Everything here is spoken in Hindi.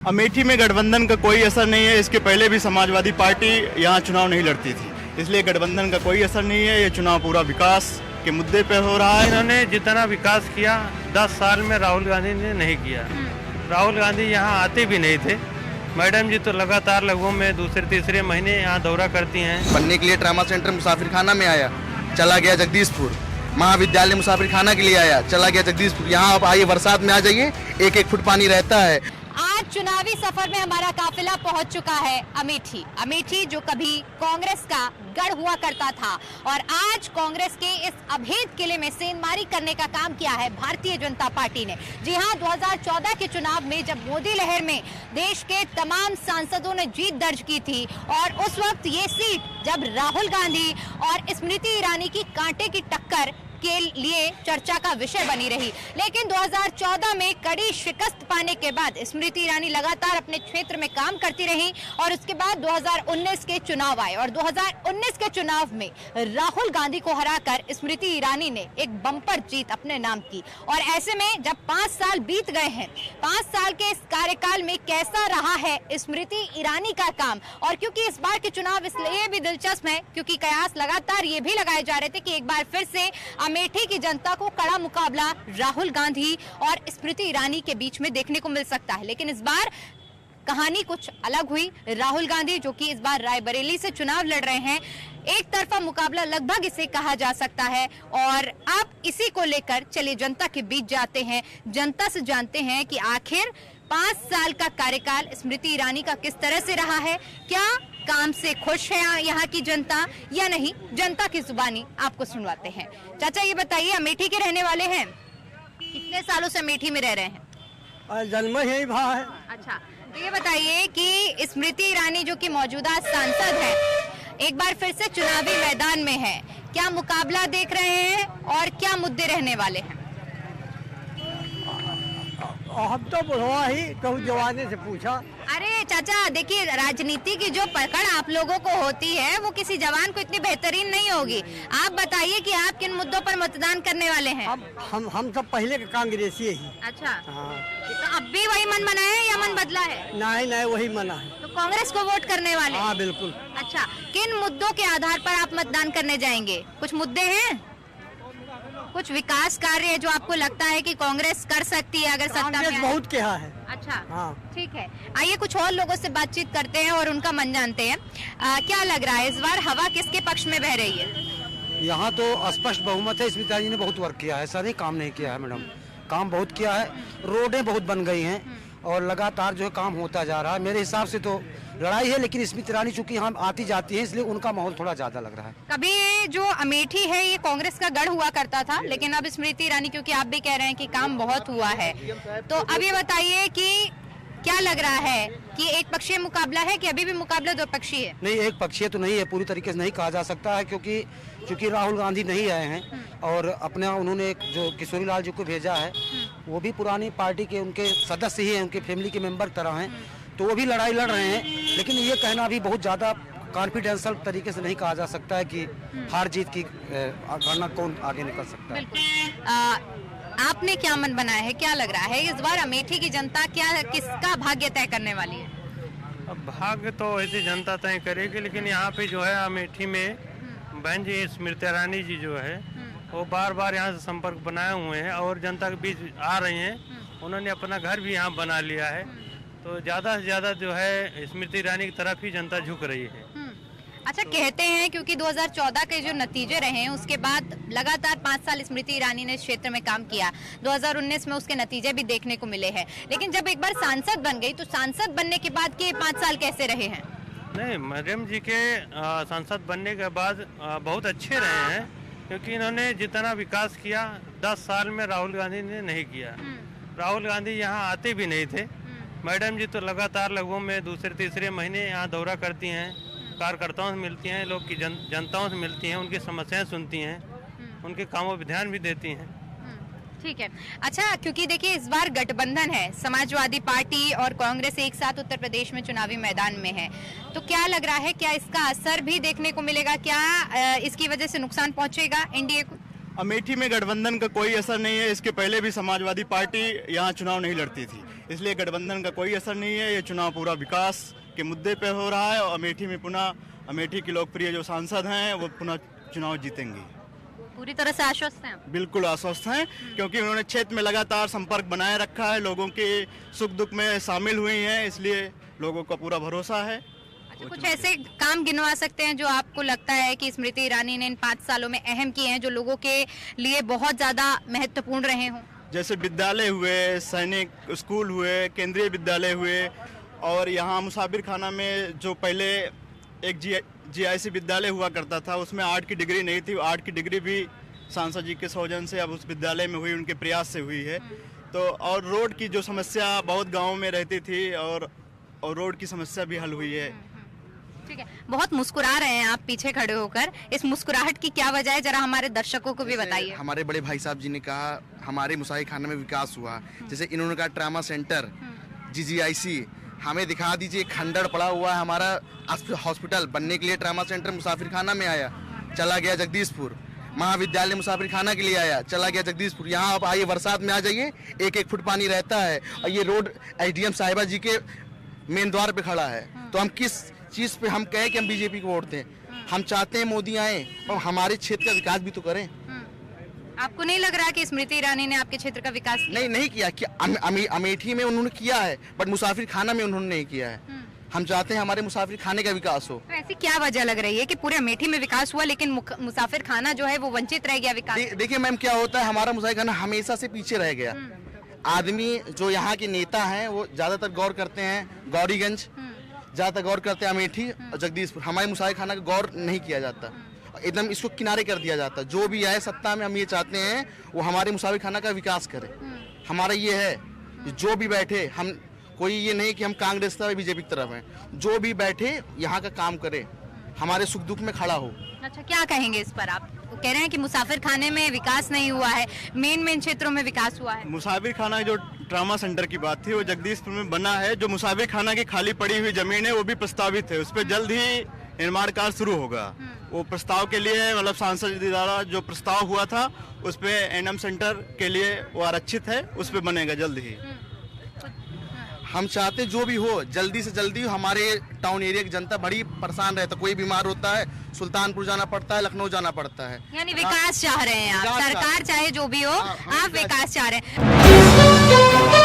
अमेठी में गठबंधन का कोई असर नहीं है। इसके पहले भी समाजवादी पार्टी यहाँ चुनाव नहीं लड़ती थी, इसलिए गठबंधन का कोई असर नहीं है। ये चुनाव पूरा विकास के मुद्दे पे हो रहा है। इन्होंने जितना विकास किया 10 साल में राहुल गांधी ने नहीं किया। राहुल गांधी यहाँ आते भी नहीं थे। मैडम जी तो लगातार लोगों में दूसरे तीसरे महीने यहाँ दौरा करती हैं। बनने के लिए ट्रामा सेंटर मुसाफिर खाना में आया, चला गया जगदीशपुर। महाविद्यालय मुसाफिर खाना के लिए आया, चला गया जगदीशपुर। यहाँ आप आइए, बरसात में आ जाइए, 1-1 फुट पानी रहता है। आज चुनावी सफर में हमारा काफिला पहुंच चुका है अमेठी। अमेठी जो कभी कांग्रेस का गढ़ हुआ करता था और आज कांग्रेस के इस अभेद किले में सेंधमारी करने का काम किया है भारतीय जनता पार्टी ने। जी हां, 2014 के चुनाव में जब मोदी लहर में देश के तमाम सांसदों ने जीत दर्ज की थी और उस वक्त ये सीट जब राहुल गांधी और स्मृति ईरानी की कांटे की टक्कर के लिए चर्चा का विषय बनी रही, लेकिन 2014 में कड़ी शिकस्त पाने के बाद स्मृति ईरानी लगातार अपने क्षेत्र में काम करती रही और उसके बाद 2019 के चुनाव आए और 2019 के चुनाव में राहुल गांधी को हराकर स्मृति ईरानी ने एक बम्पर जीत अपने नाम की। और ऐसे में जब 5 साल बीत गए हैं, 5 साल के इस कार्यकाल में कैसा रहा है स्मृति ईरानी का काम, और क्योंकि इस बार के चुनाव इसलिए भी दिलचस्प है क्योंकि कयास लगातार ये भी लगाए जा रहे थे कि एक बार फिर से अमेठी की जनता को कड़ा मुकाबला राहुल गांधी और स्मृति ईरानी के बीच में देखने को मिल सकता है। लेकिन इस बार कहानी कुछ अलग हुई। राहुल गांधी जो कि इस बार रायबरेली से चुनाव लड़ रहे हैं, एक तरफा मुकाबला लगभग इसे कहा जा सकता है। और अब इसी को लेकर चलिए जनता के बीच जाते हैं, जनता से जानते हैं कि आखिर 5 साल का कार्यकाल स्मृति ईरानी का किस तरह से रहा है, क्या काम से खुश है यहाँ की जनता या नहीं। जनता की जुबानी आपको सुनवाते हैं। चाचा ये बताइए, अमेठी के रहने वाले हैं, कितने सालों से अमेठी में रह रहे हैं? जन्म यही भा है। अच्छा, तो ये बताइए कि स्मृति ईरानी जो कि मौजूदा सांसद है, एक बार फिर से चुनावी मैदान में है, क्या मुकाबला देख रहे हैं और क्या मुद्दे रहने वाले हैं? हम तो बुढ़वा ही कहूँ, जवानी से पूछा। अरे चाचा देखिए, राजनीति की जो पकड़ आप लोगों को होती है वो किसी जवान को इतनी बेहतरीन नहीं होगी। आप बताइए कि आप किन मुद्दों पर मतदान करने वाले हैं? हम सब पहले के कांग्रेसी ही। अच्छा, हाँ। तो अब भी वही मन बना है या मन बदला है? नहीं वही मना है। तो कांग्रेस को वोट करने वाले? हाँ बिल्कुल। अच्छा, किन मुद्दों के आधार पर आप मतदान करने जाएंगे? कुछ मुद्दे हैं, कुछ विकास कार्य जो आपको लगता है कि कांग्रेस कर सकती है अगर सत्ता में आए? कांग्रेस बहुत क्या है। अच्छा, हाँ ठीक है। आइए कुछ और लोगों से बातचीत करते हैं और उनका मन जानते हैं। क्या लग रहा है इस बार हवा किसके पक्ष में बह रही है? यहाँ तो स्पष्ट बहुमत है। स्मृति ईरानी ने बहुत वर्क किया है, ऐसा नहीं काम नहीं किया है मैडम, काम बहुत किया है। रोडें बहुत बन गई हैं और लगातार जो है काम होता जा रहा है। मेरे हिसाब से तो लड़ाई है, लेकिन स्मृति ईरानी चूंकि यहाँ आती जाती है इसलिए उनका माहौल थोड़ा ज्यादा लग रहा है। कभी जो अमेठी है ये कांग्रेस का गढ़ हुआ करता था, लेकिन अब स्मृति ईरानी, क्योंकि आप भी कह रहे हैं कि काम बहुत हुआ है, तो अब ये बताइए कि क्या लग रहा है कि एक पक्षीय मुकाबला है कि अभी भी मुकाबला 2 पक्षीय है? नहीं, एक पक्षीय तो नहीं है, पूरी तरीके से नहीं कहा जा सकता है क्योंकि चूंकि राहुल गांधी नहीं आए हैं और अपना उन्होंने एक जो किशोरी लाल जी को भेजा है वो भी पुरानी पार्टी के उनके सदस्य ही हैं, उनके फैमिली के मेंबर तरह हैं, तो वो भी लड़ाई लड़ रहे हैं। लेकिन ये कहना भी बहुत ज़्यादा कॉन्फिडेंशियल तरीके से नहीं कहा जा सकता है कि हार जीत की गणना कौन आगे निकल सकता है। आपने क्या मन बनाया है, क्या लग रहा है इस बार अमेठी की जनता क्या किसका भाग्य तय करने वाली है? अब भाग्य तो ऐसी जनता तय करेगी, लेकिन यहाँ पे जो है अमेठी में बहन जी स्मृति ईरानी जी जो है वो बार बार यहाँ से संपर्क बनाए हुए हैं और जनता के बीच आ रही हैं। उन्होंने अपना घर भी यहाँ बना लिया है, तो ज़्यादा से ज़्यादा जो है स्मृति ईरानी की तरफ ही जनता झुक रही है। अच्छा, कहते हैं क्योंकि 2014 के जो नतीजे रहे हैं उसके बाद लगातार 5 साल स्मृति ईरानी ने इस क्षेत्र में काम किया, 2019 में उसके नतीजे भी देखने को मिले हैं, लेकिन जब एक बार सांसद बन गई तो सांसद बनने के बाद के 5 साल कैसे रहे हैं? नहीं, मैडम जी के सांसद बनने के बाद बहुत अच्छे रहे हैं क्योंकि इन्होंने जितना विकास किया 10 साल में राहुल गांधी ने नहीं किया। राहुल गांधी यहाँ आते भी नहीं थे। मैडम जी तो लगातार लोगों में दूसरे तीसरे महीने यहाँ दौरा करती हैं, कार्यकर्ताओं से मिलती हैं, लोग की जनताओं से मिलती हैं, उनकी समस्याएं सुनती हैं, उनके कामों पर ध्यान भी देती हैं। ठीक है। अच्छा, क्योंकि देखिए इस बार गठबंधन है, समाजवादी पार्टी और कांग्रेस एक साथ उत्तर प्रदेश में चुनावी मैदान में है, तो क्या लग रहा है, क्या इसका असर भी देखने को मिलेगा, क्या इसकी वजह से नुकसान पहुंचेगा एनडीए को? अमेठी में गठबंधन का कोई असर नहीं है। इसके पहले भी समाजवादी पार्टी यहाँ चुनाव नहीं लड़ती थी, इसलिए गठबंधन का कोई असर नहीं है। ये चुनाव पूरा विकास के मुद्दे पे हो रहा है और अमेठी में पुनः अमेठी की लोकप्रिय जो सांसद हैं वो पुनः चुनाव जीतेंगी। पूरी तरह से आश्वस्त हैं आप? बिल्कुल आश्वस्त हैं, क्योंकि उन्होंने क्षेत्र में लगातार संपर्क बनाए रखा है, लोगों के सुख दुख में शामिल हुई हैं, इसलिए लोगों का पूरा भरोसा है। अच्छा, कुछ ऐसे काम गिनवा सकते हैं जो आपको लगता है कि स्मृति ईरानी ने इन 5 सालों में अहम किए हैं, जो लोगों के लिए बहुत ज्यादा महत्वपूर्ण रहे हों? जैसे विद्यालय हुए, सैनिक स्कूल हुए, केंद्रीय विद्यालय हुए, और यहाँ मुसाफिर खाना में जो पहले एक जीआईसी विद्यालय हुआ करता था, उसमें आर्ट की डिग्री नहीं थी, आर्ट की डिग्री भी सांसद जी के सौजन से अब उस विद्यालय में हुई, उनके प्रयास से हुई है। तो और रोड की जो समस्या बहुत गाँव में रहती थी और रोड की समस्या भी हल हुई है। ठीक है, बहुत मुस्कुरा रहे हैं आप पीछे खड़े होकर, इस मुस्कुराहट की क्या वजह है, जरा हमारे दर्शकों को भी बताइए। हमारे बड़े भाई साहब जी ने कहा हमारे मुसाफिर खाना में विकास हुआ, जैसे इन्होंने कहा ट्रामा सेंटर, जीजीआईसी, हमें दिखा दीजिए खंडर पड़ा हुआ है हमारा हॉस्पिटल बनने के लिए। ट्रामा सेंटर मुसाफिर खाना में आया, चला गया जगदीशपुर। महाविद्यालय मुसाफिर खाना के लिए आया, चला गया जगदीशपुर। यहाँ आप आइए, बरसात में आ जाइए, 1-1 फुट पानी रहता है। और ये रोड एसडीएम साहिबा जी के मेन द्वार पे खड़ा है। तो हम किस चीज पे हम कहें कि हम बीजेपी को वोट दें? हम चाहते हैं मोदी आए और हमारे क्षेत्र का विकास भी तो करें। आपको नहीं लग रहा कि स्मृति ईरानी ने आपके क्षेत्र का विकास किया? नहीं किया कि अमेठी में उन्होंने किया है, बट मुसाफिर खाना में उन्होंने नहीं किया है। हम चाहते हैं हमारे मुसाफिर खाने का विकास हो। तो ऐसी क्या वजह लग रही है कि पूरे अमेठी में विकास हुआ लेकिन मुसाफिर खाना जो है वो वंचित रह गया विकास? देखिए मैम, क्या होता है, हमारा मुसाफिर खाना हमेशा से पीछे रह गया। आदमी जो यहाँ के नेता हैं वो ज्यादातर गौर करते हैं गौरीगंज, ज्यादातर गौर करते हैं अमेठी और जगदीशपुर। हमारे मुसाफिर खाना का गौर नहीं किया जाता, एकदम इसको किनारे कर दिया जाता। जो भी आए सत्ता में, हम ये चाहते हैं वो हमारे मुसाफिर खाना का विकास करे। हमारा ये है कि जो भी बैठे, हम कोई ये नहीं कि हम कांग्रेस तरफ बीजेपी की तरफ हैं, जो भी बैठे यहाँ का काम करे, हमारे सुख दुख में खड़ा हो। अच्छा, क्या कहेंगे इस पर आप? वो कह रहे हैं कि मुसाफिर खाने में विकास नहीं हुआ है, मेन क्षेत्रों में विकास हुआ है। मुसाफिर खाना जो ट्रामा सेंटर की बात थी वो जगदीशपुर में बना है। जो मुसाफिर खाना की खाली पड़ी हुई जमीन है वो भी प्रस्तावित है, उस पर जल्द ही निर्माण कार्य शुरू होगा। वो प्रस्ताव के लिए मतलब सांसद जी द्वारा जो प्रस्ताव हुआ था उस पे एनएम सेंटर के लिए वो आरक्षित है, उस पे बनेगा जल्द ही। हम चाहते जो भी हो जल्दी से जल्दी। हमारे टाउन एरिया की जनता बड़ी परेशान रहता है, कोई बीमार होता है सुल्तानपुर जाना पड़ता है, लखनऊ जाना पड़ता है। यानी विकास चाह रहे हैं आप, विकास सरकार चाहे जो भी हो, हाँ, आप विकास चाह रहे हैं।